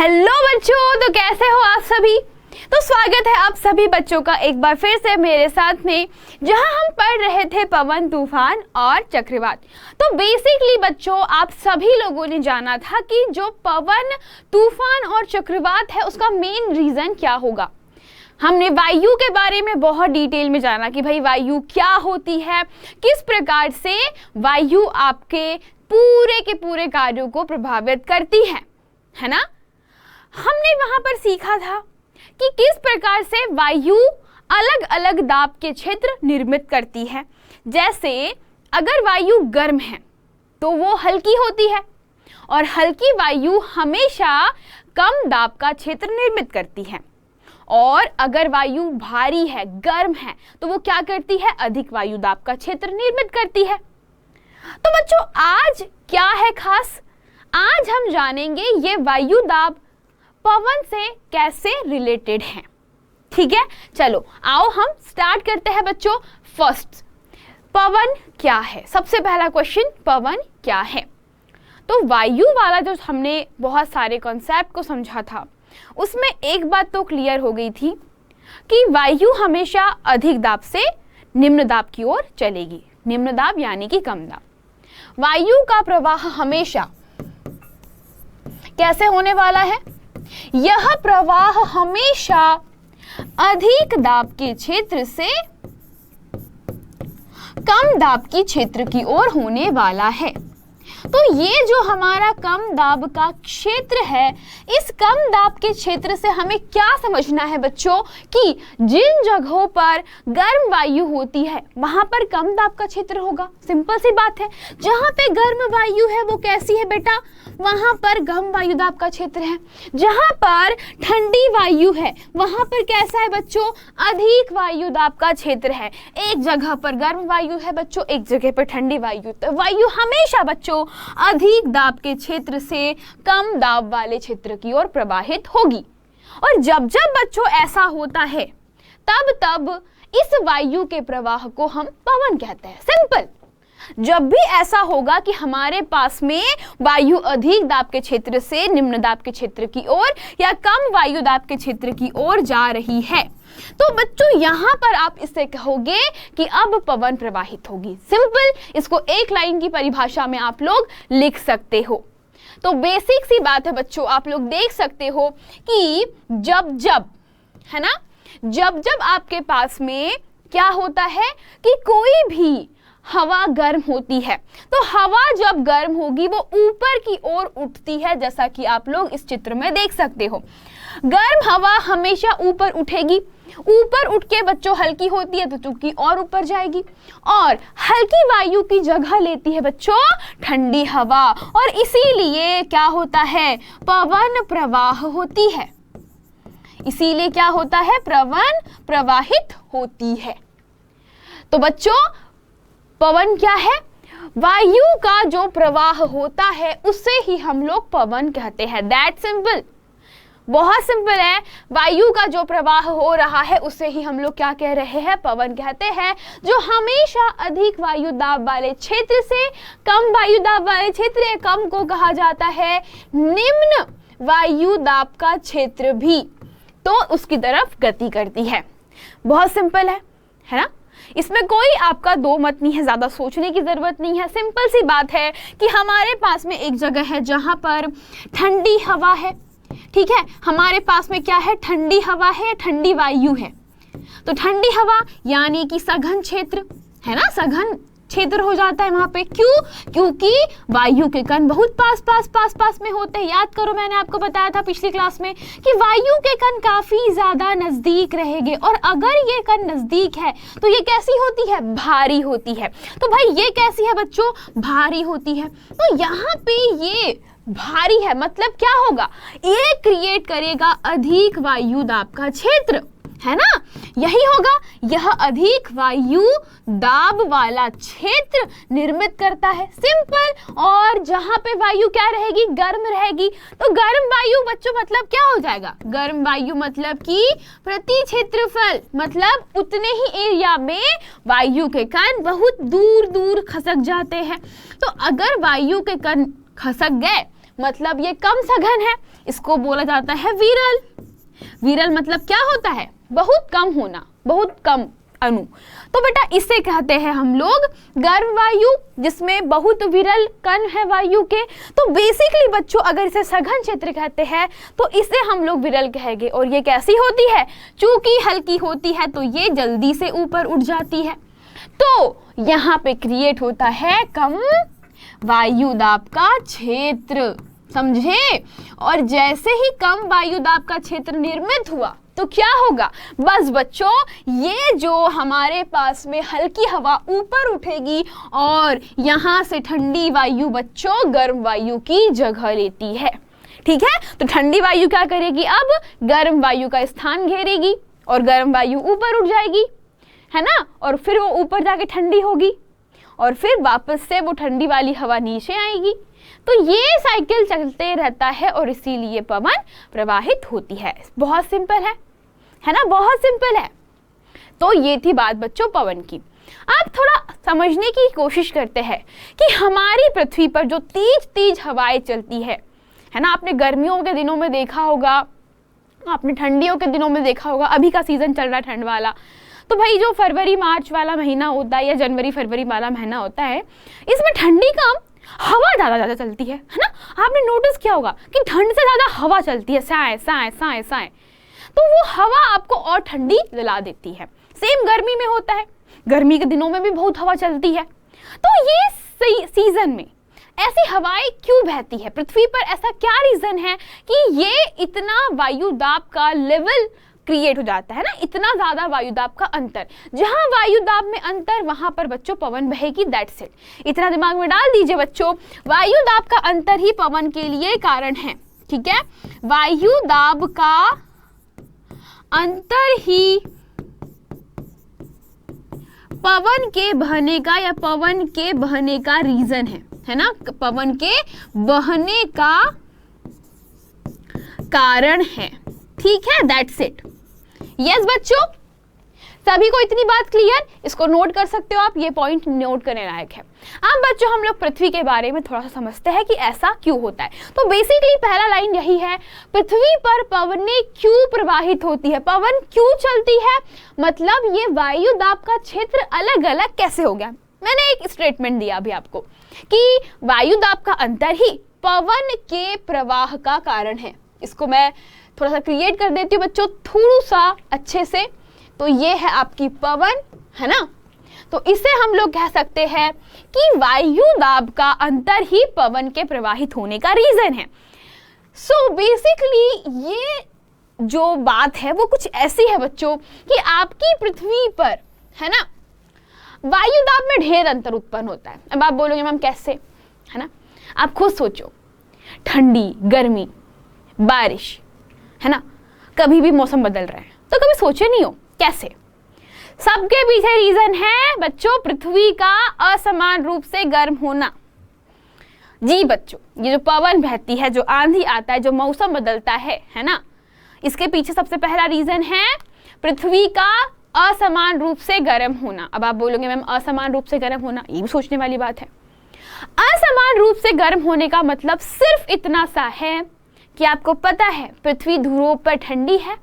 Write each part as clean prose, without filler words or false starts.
Hello बच्चों, तो कैसे हो आप सभी। तो स्वागत है आप सभी बच्चों का एक बार फिर से मेरे साथ में, जहां हम पढ़ रहे थे पवन, तूफान और चक्रवात। तो बेसिकली बच्चों, आप सभी लोगों ने जाना था कि जो पवन, तूफान और चक्रवात है उसका मेन रीजन क्या होगा। हमने वायु के बारे में बहुत डिटेल में जाना कि भाई वायु क्या होती है, किस प्रकार से वायु आपके पूरे के पूरे कार्यों को प्रभावित करती है ना। हमने वहां पर सीखा था कि किस प्रकार से वायु अलग अलग दाब के क्षेत्र निर्मित करती है। जैसे अगर वायु गर्म है तो वो हल्की होती है, और हल्की वायु हमेशा कम दाब का क्षेत्र निर्मित करती है। और अगर वायु भारी है, गर्म है, तो वो क्या करती है, अधिक वायु दाब का क्षेत्र निर्मित करती है। तो बच्चों, आज क्या है खास, आज हम जानेंगे ये वायु दाब पवन से कैसे रिलेटेड है। ठीक है, चलो आओ हम स्टार्ट करते हैं बच्चों। फर्स्ट, पवन क्या है। सबसे पहला क्वेश्चन, पवन क्या है। तो वायु वाला जो हमने बहुत सारे कॉन्सेप्ट को समझा था, उसमें एक बात तो क्लियर हो गई थी कि वायु हमेशा अधिक दाब से निम्न दाब की ओर चलेगी। निम्न दाब यानी कि कम दाब। वायु का प्रवाह हमेशा कैसे होने वाला है, यह प्रवाह हमेशा अधिक दाब के क्षेत्र से कम दाब की क्षेत्र की ओर होने वाला है। तो ये जो हमारा कम दाब का क्षेत्र है, इस कम दाब के क्षेत्र से हमें क्या समझना है बच्चों कि जिन जगहों पर गर्म वायु होती है वहां पर कम दाब का क्षेत्र होगा। सिंपल सी बात है, जहां पे गर्म वायु है वो कैसी है बेटा, वहां पर कम वायु दाब का क्षेत्र है। जहां पर ठंडी वायु है वहां पर कैसा है बच्चों, अधिक वायु दाब का क्षेत्र है। एक जगह पर गर्म वायु है बच्चों, एक जगह पर ठंडी वायु। तो वायु हमेशा बच्चों अधिक दाब के क्षेत्र से कम दाब वाले क्षेत्र की ओर प्रवाहित होगी। और जब जब बच्चों ऐसा होता है, तब तब इस वायु के प्रवाह को हम पवन कहते हैं। सिंपल। जब भी ऐसा होगा कि हमारे पास में वायु अधिक दाब के क्षेत्र से निम्न दाब के क्षेत्र की ओर या कम वायु दाब के क्षेत्र की ओर जा रही है, तो बच्चों यहां पर आप इससे कहोगे कि अब पवन प्रवाहित होगी। सिंपल। इसको एक लाइन की परिभाषा में आप लोग लिख सकते हो। तो बेसिक सी बात है बच्चों, आप लोग देख सकते हो कि जब जब, है ना, जब जब आपके पास में क्या होता है कि कोई भी हवा गर्म होती है, तो हवा जब गर्म होगी वो ऊपर की ओर उठती है, जैसा कि आप लोग इस चित्र में देख सकते हो। गर्म हवा हमेशा ऊपर उठेगी, ऊपर उठ के बच्चों हल्की होती है तो चूंकि और ऊपर जाएगी, और हल्की वायु की जगह लेती है बच्चों ठंडी हवा, और इसीलिए क्या होता है, पवन प्रवाह होती है। इसीलिए क्या होता है, पवन प्रवाहित होती है। तो बच्चों पवन क्या है, वायु का जो प्रवाह होता है उसे ही हम लोग पवन कहते हैं। That simple. बहुत सिंपल है। वायु का जो प्रवाह हो रहा है उसे ही हम लोग क्या कह रहे हैं, पवन कहते हैं, जो हमेशा अधिक वायु दाब वाले क्षेत्र से कम वायु दाब वाले क्षेत्र या कम को कहा जाता है निम्न वायु दाब का क्षेत्र भी, तो उसकी तरफ गति करती है। बहुत सिंपल है ना। इसमें कोई आपका दो मत नहीं है, ज्यादा सोचने की जरूरत नहीं है। सिंपल सी बात है कि हमारे पास में एक जगह है जहां पर ठंडी हवा है। ठीक है, हमारे पास में क्या है, ठंडी हवा है, ठंडी वायु है। तो ठंडी हवा यानी कि सघन क्षेत्र है ना, सघन क्षेत्र हो जाता है वहां पे। क्यों, क्योंकि वायु के कण बहुत पास में होते हैं। याद करो, मैंने आपको बताया था पिछली क्लास में कि वायु के कण काफी ज्यादा नजदीक रहेंगे, और अगर ये कण नजदीक है तो ये कैसी होती है, भारी होती है। तो भाई ये कैसी है बच्चों, भारी होती है। तो यहाँ पे ये भारी है, मतलब क्या होगा, ये क्रिएट करेगा अधिक वायु दाब का क्षेत्र, है ना, यही होगा। यह अधिक वायु दाब वाला क्षेत्र निर्मित करता है। सिंपल। और जहां पे वायु क्या रहेगी, गर्म रहेगी, तो गर्म वायु बच्चों मतलब क्या हो जाएगा, गर्म वायु मतलब कि प्रति क्षेत्रफल, मतलब उतने ही एरिया में वायु के कण बहुत दूर दूर खसक जाते हैं। तो अगर वायु के कण खसक गए, मतलब ये कम सघन है, इसको बोला जाता है विरल। विरल मतलब क्या होता है? बहुत कम होना, बहुत कम अणु। तो बेटा इसे कहते हैं हम लोग गर्म वायु, जिसमें बहुत विरल कण है वायु के। तो बेसिकली बच्चों अगर इसे सघन क्षेत्र कहते हैं तो इसे हम लोग विरल कहेंगे। और ये कैसी होती है? चूंकि हल्की होती है तो ये जल्दी से ऊपर उठ जाती है, तो यहाँ पे क्रिएट होता है कम वायु दाब का क्षेत्र, समझे? और जैसे ही कम वायु दाब का क्षेत्र निर्मित हुआ तो क्या होगा? बस बच्चों ये जो हमारे पास में हल्की हवा ऊपर उठेगी और यहाँ से ठंडी वायु बच्चों गर्म वायु की जगह लेती है। ठीक है, तो ठंडी वायु क्या करेगी? अब गर्म वायु का स्थान घेरेगी और गर्म वायु ऊपर उठ जाएगी, है ना? और फिर वो ऊपर जाके ठंडी होगी और फिर वापस से वो ठंडी वाली हवा नीचे आएगी। तो ये साइकिल चलते रहता है और इसीलिए पवन प्रवाहित होती है। बहुत सिंपल है ना? बहुत सिंपल है। तो ये थी बात बच्चों पवन की। अब थोड़ा समझने की कोशिश करते हैं कि हमारी पृथ्वी पर जो तेज तेज हवाएं चलती है ना? आपने गर्मियों के दिनों में देखा होगा, आपने ठंडियों के दिनों में देखा होगा, अभी का सीजन चल रहा है ठंड वाला, तो भाई जो फरवरी मार्च वाला महीना होता है या जनवरी फरवरी वाला महीना होता है, इसमें ठंडी कम हवा ज़्यादा चलती है ना? आपने नोटिस किया होगा कि ठंड से ज़्यादा हवा चलती है, साए साए साए साए, तो वो हवा आपको और ठंडी दिला देती है। सेम गर्मी में होता है, गर्मी के दिनों में भी बहुत हवा चलती है। तो ये सीजन में ऐसी हवाएं क्यों बहती है पृथ्वी पर? ऐसा क्या रीजन है कि ये इतना वायु दाब का लेवल क्रिएट हो जाता है ना? इतना ज्यादा वायु दाब का अंतर, जहां वायु दाब में अंतर वहां पर बच्चों पवन बहेगी, दैट्स इट। इतना दिमाग में डाल दीजिए बच्चों, वायु दाब का अंतर ही पवन के लिए कारण है। ठीक है, वायु दाब का अंतर ही पवन के बहने का या पवन के बहने का रीजन है ना? पवन के बहने का कारण है। ठीक है, दैट्स इट। यस बच्चों, सभी को इतनी बात क्लियर? इसको नोट कर सकते हो आप, ये पॉइंट नोट करने लायक है। अब बच्चों हम लोग पृथ्वी के बारे में थोड़ा सा समझते हैं कि ऐसा क्यों होता है। तो बेसिकली पहला लाइन यही है, पृथ्वी पर पवनें क्यों प्रवाहित होती है, पवन क्यों चलती है? मतलब ये वायु दाब का क्षेत्र अलग अलग कैसे हो गया? मैंने एक स्टेटमेंट दिया अभी आपको कि वायु दाब का अंतर ही पवन के प्रवाह का कारण है। इसको मैं थोड़ा सा क्रिएट कर देती हूँ बच्चों, थोड़ा सा अच्छे से। तो ये है आपकी पवन, है ना? तो इसे हम लोग कह सकते हैं कि वायु दाब का अंतर ही पवन के प्रवाहित होने का रीजन है। सो बेसिकली ये जो बात है वो कुछ ऐसी है बच्चों कि आपकी पृथ्वी पर, है ना, वायु दाब में ढेर अंतर उत्पन्न होता है। अब आप बोलोगे मैम कैसे, है ना? आप खुद सोचो, ठंडी, गर्मी, बारिश, है ना, कभी भी मौसम बदल रहा है, तो कभी सोचे नहीं हो कैसे? सबके पीछे रीजन है बच्चों पृथ्वी का असमान रूप से गर्म होना। जी बच्चों, ये जो पवन बहती है, जो आंधी आता है, जो मौसम बदलता है ना, इसके पीछे सबसे पहला रीजन है पृथ्वी का असमान रूप से गर्म होना। अब आप बोलोगे मैम असमान रूप से गर्म होना, ये भी सोचने वाली बात है। असमान रूप से गर्म होने का मतलब सिर्फ इतना सा है कि आपको पता है पृथ्वी ध्रुवों पर ठंडी है,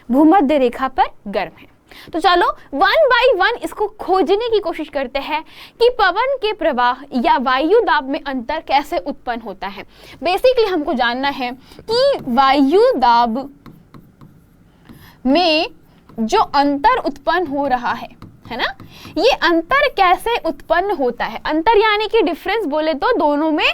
भूमध्य रेखा पर गर्म है। तो चलो वन बाय वन इसको खोजने की कोशिश करते हैं कि पवन के प्रवाह या वायु दाब में अंतर कैसे उत्पन्न होता है। बेसिकली हमको जानना है कि वायु दाब में जो अंतर उत्पन्न हो रहा है ना, ये अंतर कैसे उत्पन्न होता है। अंतर यानी कि डिफरेंस बोले तो दोनों में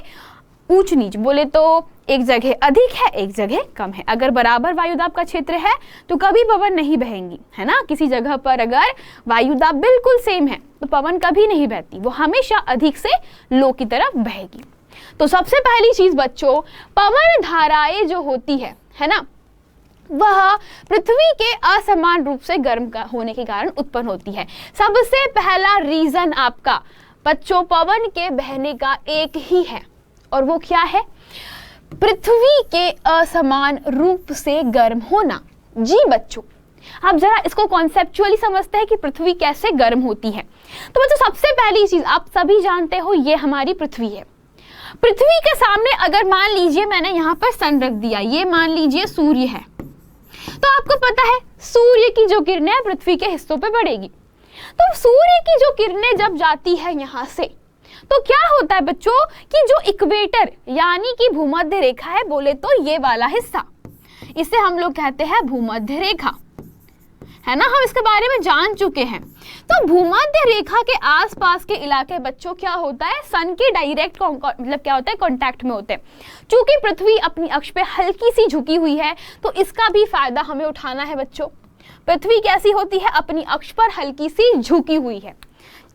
ऊंच नीच, बोले तो एक जगह अधिक है एक जगह कम है। अगर बराबर वायुदाब का क्षेत्र है तो कभी पवन नहीं बहेंगी, है ना। किसी जगह पर अगर वायुदाब बिल्कुल सेम है तो पवन कभी नहीं बहती, वो हमेशा अधिक से लो की तरफ बहेगी। तो सबसे पहली चीज बच्चों, पवन धाराएं जो होती है ना, वह पृथ्वी के असमान रूप से गर्म होने के कारण उत्पन्न होती है। सबसे पहला रीजन आपका बच्चों पवन के बहने का एक ही है, और वो क्या है? पृथ्वी के असमान रूप से गर्म होना। जी बच्चों, आप जरा इसको कॉन्सेप्चुअली समझते हैं कि पृथ्वी कैसे गर्म होती है। तो बच्चों सबसे पहली चीज आप सभी जानते हो, ये हमारी पृथ्वी है। पृथ्वी के सामने अगर मान लीजिए मैंने यहाँ पर सन रख दिया, ये मान लीजिए सूर्य है, तो आपको पता है सूर्य की जो किरणें पृथ्वी के हिस्सों पे पड़ेगी। तो सूर्य की जो किरणें जब जाती है यहाँ से, तो क्या होता है बच्चों कि जो इक्वेटर यानी कि भूमध्य रेखा है, बोले तो ये वाला हिस्सा, इसे हम लोग कहते हैं भूमध्य रेखा, है ना, हम इसके बारे में जान चुके हैं। तो भूमध्य रेखा के आसपास के इलाके बच्चों क्या होता है, सन के डायरेक्ट मतलब क्या होता है, कांटेक्ट में होते हैं। क्योंकि पृथ्वी अपनी अक्ष पे हल्की सी झुकी हुई है, तो इसका भी फायदा हमें उठाना है बच्चों। पृथ्वी कैसी होती है, अपनी अक्ष पर हल्की सी झुकी हुई है।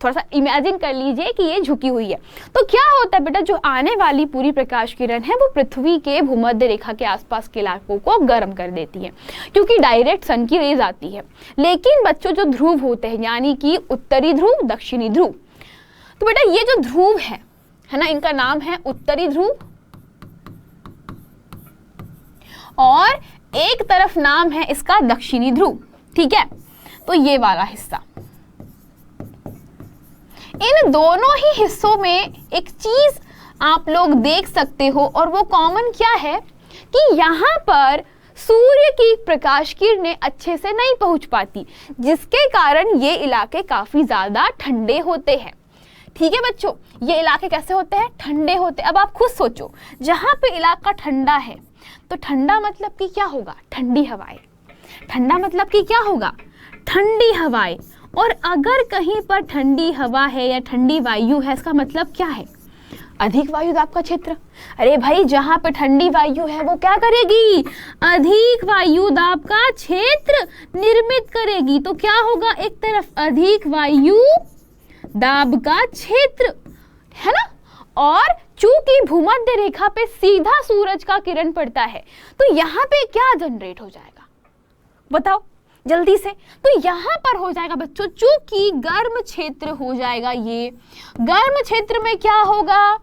थोड़ा सा इमेजिन कर लीजिए कि ये झुकी हुई है, तो क्या होता है बेटा, जो आने वाली पूरी प्रकाश किरण है वो पृथ्वी के भूमध्य रेखा के आसपास के इलाकों को गर्म कर देती है, क्योंकि डायरेक्ट सन की रेज आती है। लेकिन बच्चों जो ध्रुव होते हैं यानी कि उत्तरी ध्रुव, दक्षिणी ध्रुव, तो बेटा ये जो ध्रुव है ना, इनका नाम है उत्तरी ध्रुव, और एक तरफ नाम है इसका दक्षिणी ध्रुव, ठीक है। तो ये वाला हिस्सा, इन दोनों ही हिस्सों में एक चीज आप लोग देख सकते हो, और वो कॉमन क्या है कि यहाँ पर सूर्य की प्रकाश किरणें अच्छे से नहीं पहुंच पाती, जिसके कारण ये इलाके काफी ज्यादा ठंडे होते हैं। ठीक है बच्चों, ये इलाके कैसे होते हैं, ठंडे होते हैं। अब आप खुद सोचो, जहां पे इलाका ठंडा है तो ठंडा मतलब कि क्या होगा, ठंडी हवाएं। ठंडा मतलब कि क्या होगा, ठंडी हवाएं। और अगर कहीं पर ठंडी हवा है या ठंडी वायु है, इसका मतलब क्या है, अधिक वायु दाब का क्षेत्र। अरे भाई, जहां पे ठंडी वायु है वो क्या करेगी, अधिक वायु दाब का क्षेत्र निर्मित करेगी। तो क्या होगा, एक तरफ अधिक वायु दाब का क्षेत्र, है ना। और चूंकि भूमध्य रेखा पे सीधा सूरज का किरण पड़ता है, तो यहाँ पे क्या जनरेट हो जाएगा, बताओ जल्दी से। तो यहाँ पर हो जाएगा बच्चों, चूंकि गर्म क्षेत्र हो जाएगा, ये गर्म क्षेत्र में क्या होगा,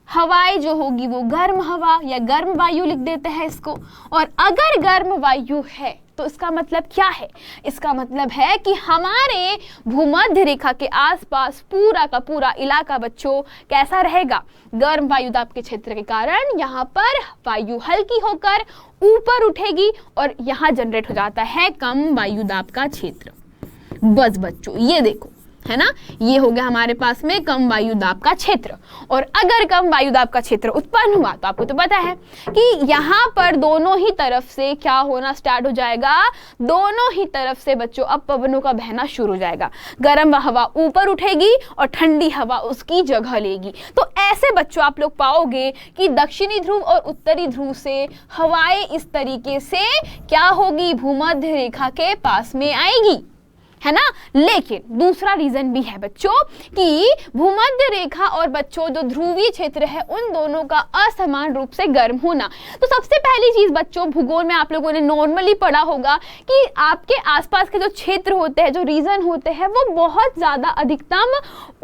हवाएं जो होगी वो गर्म हवा या गर्म वायु लिख देते हैं इसको। और अगर गर्म वायु है तो इसका मतलब क्या है, इसका मतलब है कि हमारे भूमध्य रेखा के आसपास पूरा का पूरा इलाका बच्चों कैसा रहेगा, गर्म वायु दाब के क्षेत्र के कारण यहाँ पर वायु हल्की होकर ऊपर उठेगी और यहाँ जनरेट हो जाता है कम वायु दाब का क्षेत्र। बस बच्चों ये देखो, है ना, ये हो गया हमारे पास में कम वायु दाब का क्षेत्र। और अगर कम वायु दाब का क्षेत्र उत्पन्न हुआ तो आपको तो पता है कि यहाँ पर दोनों ही तरफ से क्या होना स्टार्ट हो जाएगा, दोनों ही तरफ से बच्चों अब पवनों का बहना शुरू हो जाएगा। गर्म हवा ऊपर उठेगी और ठंडी हवा उसकी जगह लेगी। तो ऐसे बच्चों आप लोग पाओगे कि दक्षिणी ध्रुव और उत्तरी ध्रुव से हवाएं इस तरीके से क्या होगी, भूमध्य रेखा के पास में आएगी, है ना। लेकिन दूसरा रीजन भी है बच्चों कि भूमध्य रेखा और बच्चों जो ध्रुवीय क्षेत्र है उन दोनों का असमान रूप से गर्म होना। तो सबसे पहली चीज बच्चों, भूगोल में आप लोगों ने नॉर्मली पढ़ा होगा कि आपके आसपास के जो क्षेत्र होते हैं, जो रीजन होते हैं, वो बहुत ज्यादा अधिकतम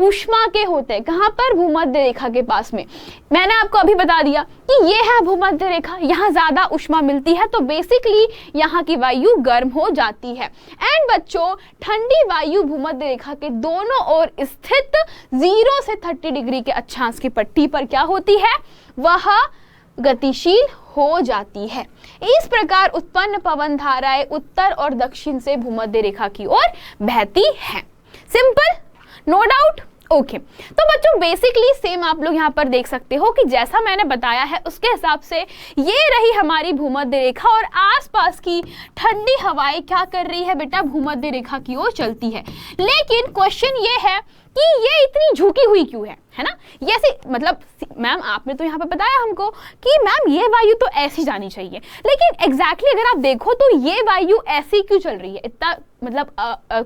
ऊष्मा के होते हैं। कहाँ पर, भूमध्य रेखा के पास में। मैंने आपको अभी बता दिया कि ये है भूमध्य रेखा, यहाँ ज्यादा ऊष्मा मिलती है, तो बेसिकली यहाँ की वायु गर्म हो जाती है। एंड बच्चों ठंडी वायु भूमध्य रेखा के दोनों ओर स्थित 0 से 30 डिग्री के अक्षांश की पट्टी पर क्या होती है, वह गतिशील हो जाती है। इस प्रकार उत्पन्न पवन धाराएं उत्तर और दक्षिण से भूमध्य रेखा की ओर बहती हैं। Simple, no doubt, okay. तो बच्चों बेसिकली सेम आप लोग यहाँ पर देख सकते हो कि जैसा मैंने बताया है उसके हिसाब से ये रही हमारी भूमध्य रेखा और आसपास की ठंडी हवाएं क्या कर रही है बेटा, भूमध्य रेखा की ओर चलती है। लेकिन क्वेश्चन ये है कि ये इतनी झुकी हुई क्यों है ना। ये ऐसी, मतलब मैम आपने तो यहाँ पे बताया हमको कि मैम ये वायु तो ऐसी जानी चाहिए, लेकिन एग्जैक्टली अगर आप देखो तो ये वायु ऐसी क्यों चल रही है, इतना मतलब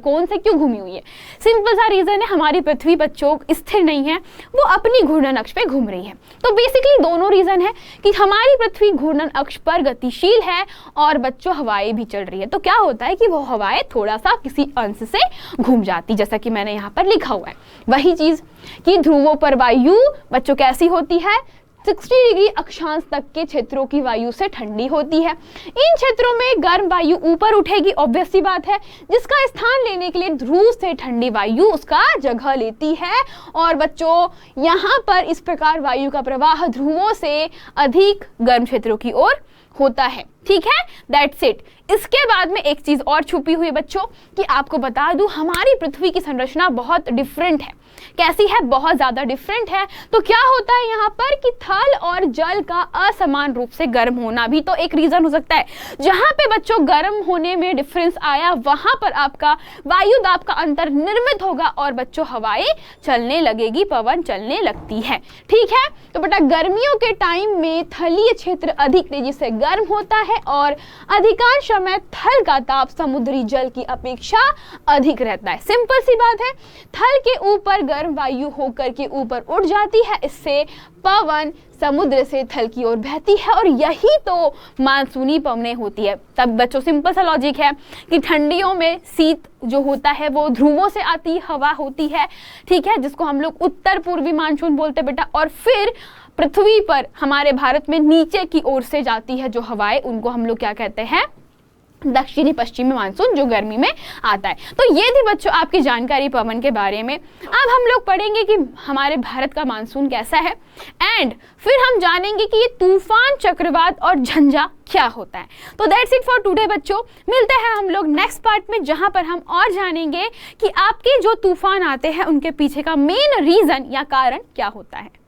कौन से क्यों घूमी हुई है। सिंपल सा रीजन है, हमारी पृथ्वी बच्चों स्थिर नहीं है, वो अपनी घूर्णन अक्ष पे घूम रही है। तो बेसिकली दोनों रीजन है कि हमारी पृथ्वी घूर्णन अक्ष पर गतिशील है और बच्चों हवाएं भी चल रही है। तो क्या होता है कि वो हवाएं थोड़ा सा किसी अंश से घूम जाती, जैसा कि मैंने यहाँ पर लिखा हुआ है। वही चीज कि ध्रुवों पर वायु बच्चों कैसी होती है, 60 डिग्री अक्षांश तक के क्षेत्रों की वायु से ठंडी होती है। इन क्षेत्रों में गर्म वायु ऊपर उठेगी, ऑब्वियस सी बात है, जिसका स्थान लेने के लिए ध्रुव से ठंडी वायु उसका जगह लेती है। और बच्चों यहाँ पर इस प्रकार वायु का प्रवाह ध्रुवों से अधिक गर्म क्षेत्रों की ओर होता है। ठीक है, दैट्स इट। इसके बाद में एक चीज और छुपी हुई है बच्चों कि आपको बता दूं, हमारी पृथ्वी की संरचना बहुत डिफरेंट है। कैसी है? बहुत ज्यादा डिफरेंट है। तो क्या होता है यहाँ पर कि थल और जल का असमान रूप से गर्म होना भी तो एक रीजन हो सकता है। जहां पे बच्चों गर्म होने में डिफरेंस आया, वहां पर आपका वायु दाब का अंतर निर्मित होगा और बच्चों हवाएं चलने लगेगी, पवन चलने लगती है। ठीक है, तो बेटा गर्मियों के टाइम में थलीय क्षेत्र अधिक तेजी से गर्म होता है और अधिकांश समय थल का ताप समुद्री जल की अपेक्षा अधिक रहता है। सिंपल सी बात है, थल के ऊपर गर्म वायु होकर के ऊपर उड़ जाती है, इससे पवन समुद्र से थल की ओर बहती है और यही तो मानसूनी पवनें होती है। तब बच्चों सिंपल सा लॉजिक है कि ठंडियों में शीत जो होता है वो ध्रुवों से आती हवा होती है, ठीक है, जिसको हम लोग उत्तर पूर्वी मानसून बोलते हैं बेटा। और फिर पृथ्वी पर हमारे भारत में नीचे की ओर से जाती है जो हवाएं, उनको हम लोग क्या कहते हैं? दक्षिणी पश्चिमी मानसून, जो गर्मी में आता है। तो ये थी बच्चों आपकी जानकारी पवन के बारे में। अब हम लोग पढ़ेंगे कि हमारे भारत का मानसून कैसा है एंड फिर हम जानेंगे कि ये तूफान, चक्रवात और झंझा क्या होता है। तो दैट्स इट फॉर टुडे बच्चों। मिलते हैं हम लोग नेक्स्ट पार्ट में, जहां पर हम और जानेंगे कि आपके जो तूफान आते हैं उनके पीछे का मेन रीजन या कारण क्या होता है।